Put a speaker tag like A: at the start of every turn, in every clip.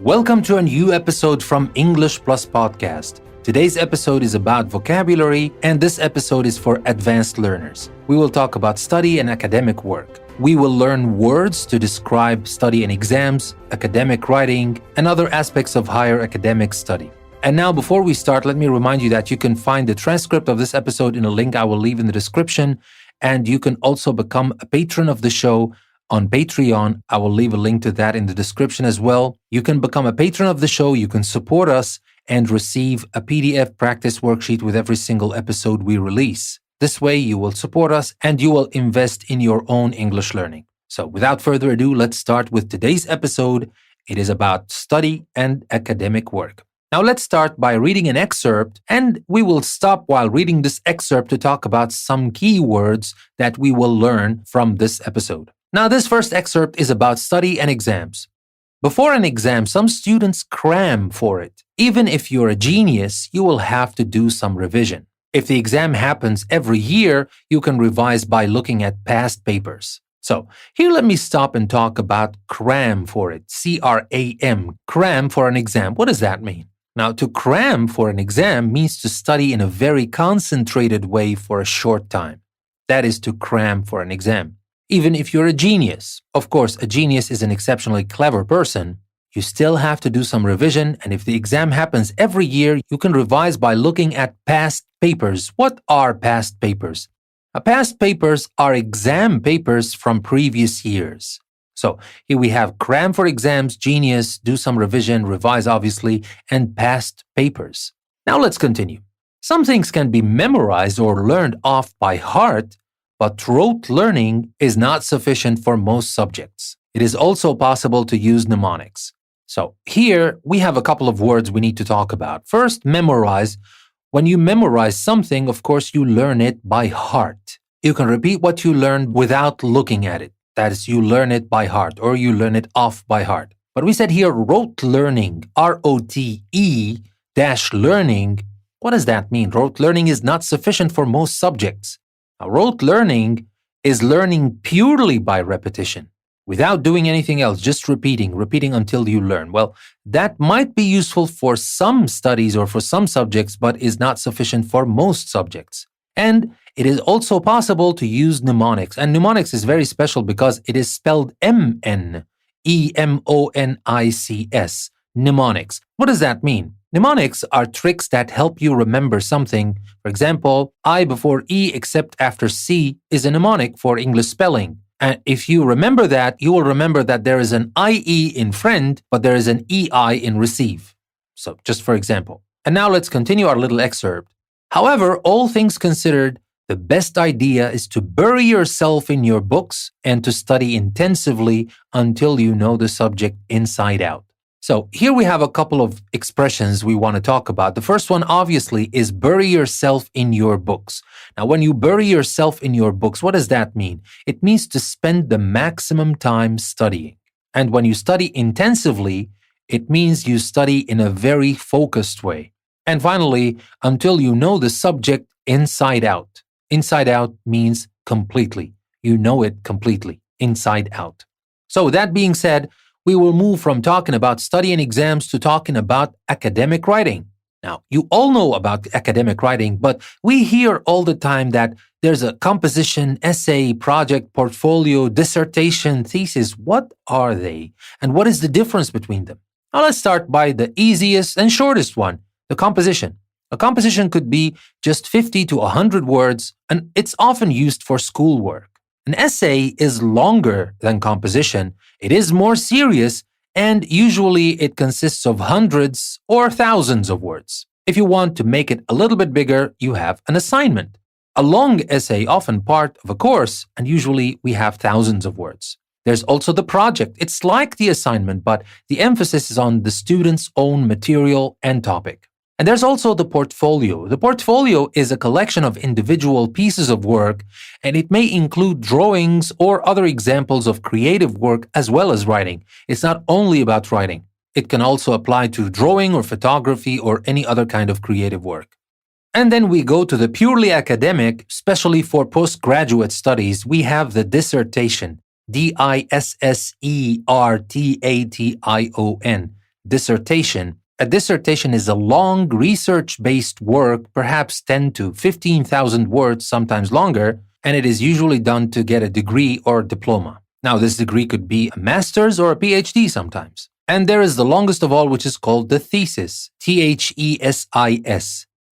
A: Welcome to a new episode from English Plus Podcast. Today's episode is about vocabulary, and this episode is for advanced learners. We will talk about study and academic work. We will learn words to describe study and exams, academic writing, and other aspects of higher academic study. And now, before we start, let me remind you that you can find the transcript of this episode in a link I will leave in the description, and you can also become a patron of the show on Patreon. I will leave a link to that in the description as well. You can become a patron of the show, you can support us, and receive a PDF practice worksheet with every single episode we release. This way, you will support us and you will invest in your own English learning. So without further ado, let's start with today's episode. It is about study and academic work. Now let's start by reading an excerpt, and we will stop while reading this excerpt to talk about some key words that we will learn from this episode. Now, this first excerpt is about study and exams. Before an exam, some students cram for it. Even if you're a genius, you will have to do some revision. If the exam happens every year, you can revise by looking at past papers. So, here let me stop and talk about cram for it. C-R-A-M, cram for an exam. What does that mean? Now, to cram for an exam means to study in a very concentrated way for a short time. That is to cram for an exam. Even if you're a genius, of course, a genius is an exceptionally clever person, you still have to do some revision, and if the exam happens every year, you can revise by looking at past papers. What are past papers? Past papers are exam papers from previous years. So here we have cram for exams, genius, do some revision, revise obviously, and past papers. Now let's continue. Some things can be memorized or learned off by heart, but rote learning is not sufficient for most subjects. It is also possible to use mnemonics. So here we have a couple of words we need to talk about. First, memorize. When you memorize something, of course, you learn it by heart. You can repeat what you learned without looking at it. That is, you learn it by heart or you learn it off by heart. But we said here rote learning, R-O-T-E-learning. What does that mean? Rote learning is not sufficient for most subjects. Now, rote learning is learning purely by repetition, without doing anything else, just repeating until you learn. Well, that might be useful for some studies or for some subjects, but is not sufficient for most subjects. And it is also possible to use mnemonics. And mnemonics is very special because it is spelled M-N-E-M-O-N-I-C-S, mnemonics. What does that mean? Mnemonics are tricks that help you remember something. For example, I before E except after C is a mnemonic for English spelling. And if you remember that, you will remember that there is an IE in friend, but there is an EI in receive. So just for example. And now let's continue our little excerpt. However, all things considered, the best idea is to bury yourself in your books and to study intensively until you know the subject inside out. So here we have a couple of expressions we want to talk about. The first one, obviously, is bury yourself in your books. Now, when you bury yourself in your books, what does that mean? It means to spend the maximum time studying. And when you study intensively, it means you study in a very focused way. And finally, until you know the subject inside out. Inside out means completely. You know it completely, inside out. So that being said, we will move from talking about study and exams to talking about academic writing. Now, you all know about academic writing, but we hear all the time that there's a composition, essay, project, portfolio, dissertation, thesis. What are they? And what is the difference between them? Now, let's start by the easiest and shortest one, the composition. A composition could be just 50 to 100 words, and it's often used for schoolwork. An essay is longer than composition, it is more serious, and usually it consists of hundreds or thousands of words. If you want to make it a little bit bigger, you have an assignment. A long essay, often part of a course, and usually we have thousands of words. There's also the project. It's like the assignment, but the emphasis is on the student's own material and topic. And there's also the portfolio. The portfolio is a collection of individual pieces of work, and it may include drawings or other examples of creative work as well as writing. It's not only about writing. It can also apply to drawing or photography or any other kind of creative work. And then we go to the purely academic, especially for postgraduate studies, we have the dissertation, D-I-S-S-E-R-T-A-T-I-O-N. dissertation. A dissertation is a long research-based work, perhaps 10 to 15,000 words, sometimes longer, and it is usually done to get a degree or diploma. Now, this degree could be a master's or a PhD sometimes. And there is the longest of all, which is called the thesis, thesis.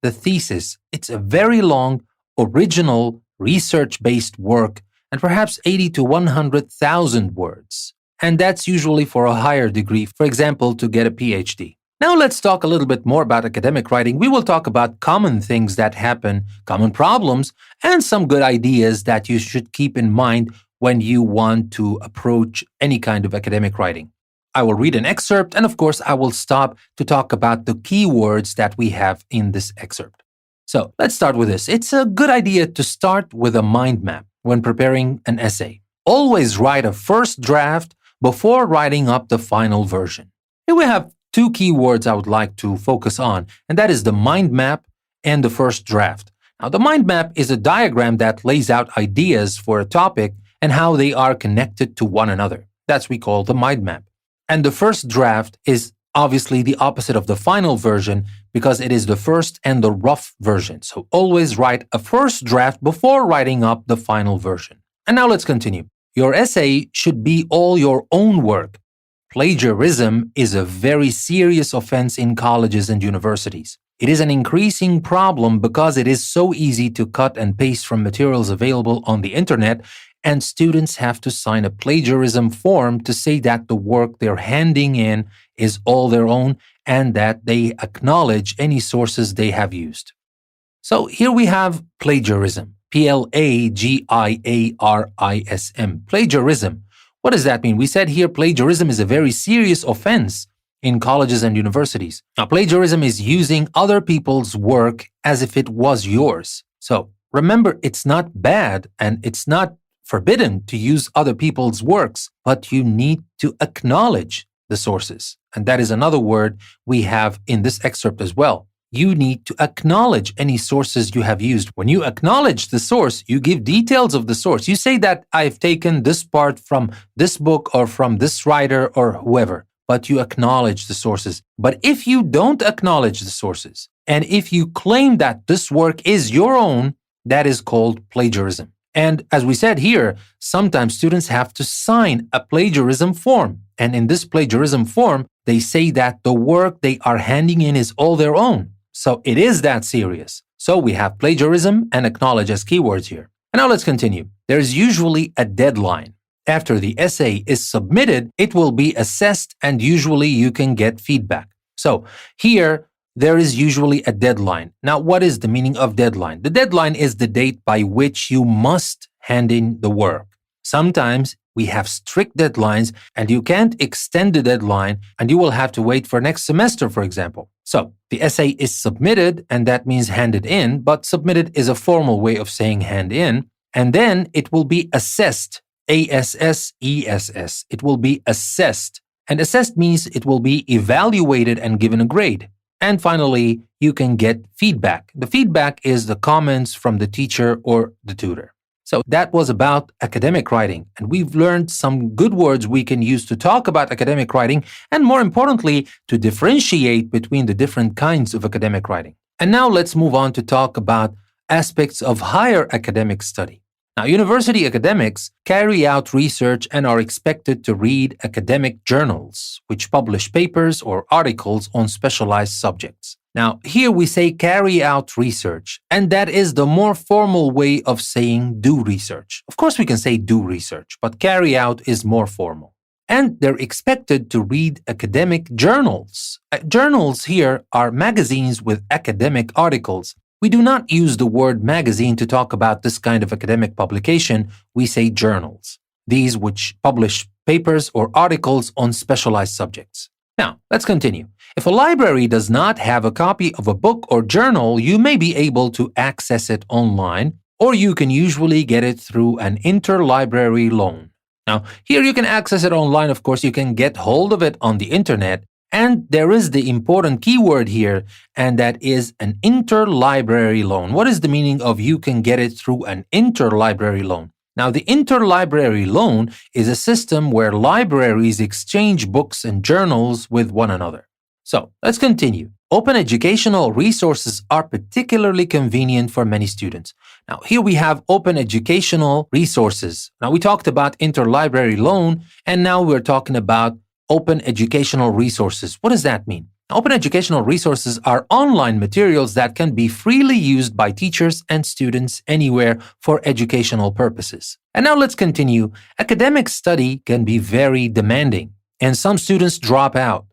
A: The thesis. It's a very long, original, research-based work, and perhaps 80 to 100,000 words. And that's usually for a higher degree, for example, to get a PhD. Now let's talk a little bit more about academic writing. We will talk about common things that happen, common problems, and some good ideas that you should keep in mind when you want to approach any kind of academic writing. I will read an excerpt, and of course, I will stop to talk about the keywords that we have in this excerpt. So let's start with this. It's a good idea to start with a mind map when preparing an essay. Always write a first draft before writing up the final version. Here we have two keywords I would like to focus on, and that is the mind map and the first draft. Now, the mind map is a diagram that lays out ideas for a topic and how they are connected to one another. That's what we call the mind map. And the first draft is obviously the opposite of the final version because it is the first and the rough version. So always write a first draft before writing up the final version. And now let's continue. Your essay should be all your own work. Plagiarism is a very serious offense in colleges and universities. It is an increasing problem because it is so easy to cut and paste from materials available on the internet, and students have to sign a plagiarism form to say that the work they're handing in is all their own and that they acknowledge any sources they have used. So here we have plagiarism, Plagiarism. Plagiarism. What does that mean? We said here plagiarism is a very serious offense in colleges and universities. Now, plagiarism is using other people's work as if it was yours. So remember, it's not bad and it's not forbidden to use other people's works, but you need to acknowledge the sources. And that is another word we have in this excerpt as well. You need to acknowledge any sources you have used. When you acknowledge the source, you give details of the source. You say that I've taken this part from this book or from this writer or whoever, but you acknowledge the sources. But if you don't acknowledge the sources, and if you claim that this work is your own, that is called plagiarism. And as we said here, sometimes students have to sign a plagiarism form. And in this plagiarism form, they say that the work they are handing in is all their own. So it is that serious. So we have plagiarism and acknowledge as keywords here. And now let's continue. There's usually a deadline. After the essay is submitted, it will be assessed and usually you can get feedback. So here, there is usually a deadline. Now, what is the meaning of deadline? The deadline is the date by which you must hand in the work. Sometimes we have strict deadlines and you can't extend the deadline and you will have to wait for next semester, for example. So the essay is submitted and that means handed in, but submitted is a formal way of saying hand in. And then it will be assessed, A-S-S-E-S-S. It will be assessed. And assessed means it will be evaluated and given a grade. And finally, you can get feedback. The feedback is the comments from the teacher or the tutor. So that was about academic writing, and we've learned some good words we can use to talk about academic writing, and more importantly, to differentiate between the different kinds of academic writing. And now let's move on to talk about aspects of higher academic study. Now, university academics carry out research and are expected to read academic journals, which publish papers or articles on specialized subjects. Now, here we say carry out research, and that is the more formal way of saying do research. Of course, we can say do research, but carry out is more formal. And they're expected to read academic journals. Journals here are magazines with academic articles. We do not use the word magazine to talk about this kind of academic publication. We say journals, these which publish papers or articles on specialized subjects. Now, let's continue. If a library does not have a copy of a book or journal, you may be able to access it online, or you can usually get it through an interlibrary loan. Now, here you can access it online. Of course, you can get hold of it on the internet. And there is the important keyword here, and that is an interlibrary loan. What is the meaning of you can get it through an interlibrary loan? Now, the interlibrary loan is a system where libraries exchange books and journals with one another. So, let's continue. Open educational resources are particularly convenient for many students. Now, here we have open educational resources. Now, we talked about interlibrary loan, and now we're talking about open educational resources. What does that mean? Open educational resources are online materials that can be freely used by teachers and students anywhere for educational purposes. And now let's continue. Academic study can be very demanding, and some students drop out,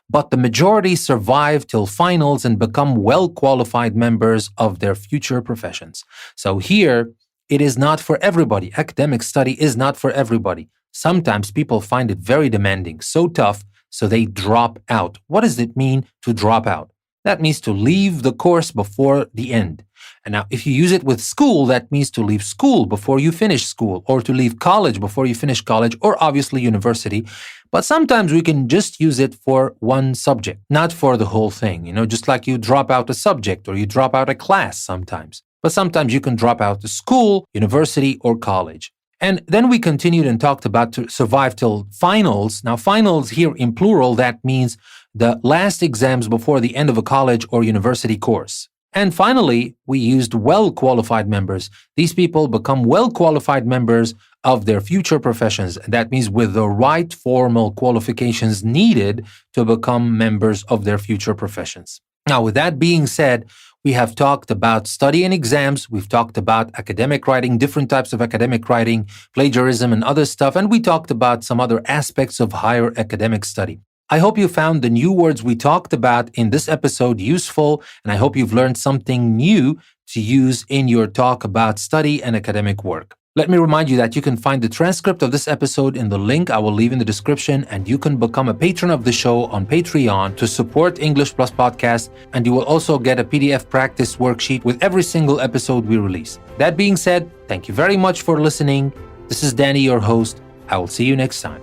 A: but the majority survive till finals and become well-qualified members of their future professions. So here, it is not for everybody. Academic study is not for everybody. Sometimes people find it very demanding, so tough, so they drop out. What does it mean to drop out? That means to leave the course before the end. And now, if you use it with school, that means to leave school before you finish school, or to leave college before you finish college, or obviously university. But sometimes we can just use it for one subject, not for the whole thing. Just like you drop out a subject or you drop out a class sometimes. But sometimes you can drop out the school, university, or college. And then we continued and talked about to survive till finals. Now, finals here in plural, that means the last exams before the end of a college or university course. And finally, we used well-qualified members. These people become well-qualified members of their future professions. That means with the right formal qualifications needed to become members of their future professions. Now, with that being said, we have talked about study and exams. We've talked about academic writing, different types of academic writing, plagiarism, and other stuff. And we talked about some other aspects of higher academic study. I hope you found the new words we talked about in this episode useful, and I hope you've learned something new to use in your talk about study and academic work. Let me remind you that you can find the transcript of this episode in the link I will leave in the description, and you can become a patron of the show on Patreon to support English Plus Podcast, and you will also get a PDF practice worksheet with every single episode we release. That being said, thank you very much for listening. This is Danny, your host. I will see you next time.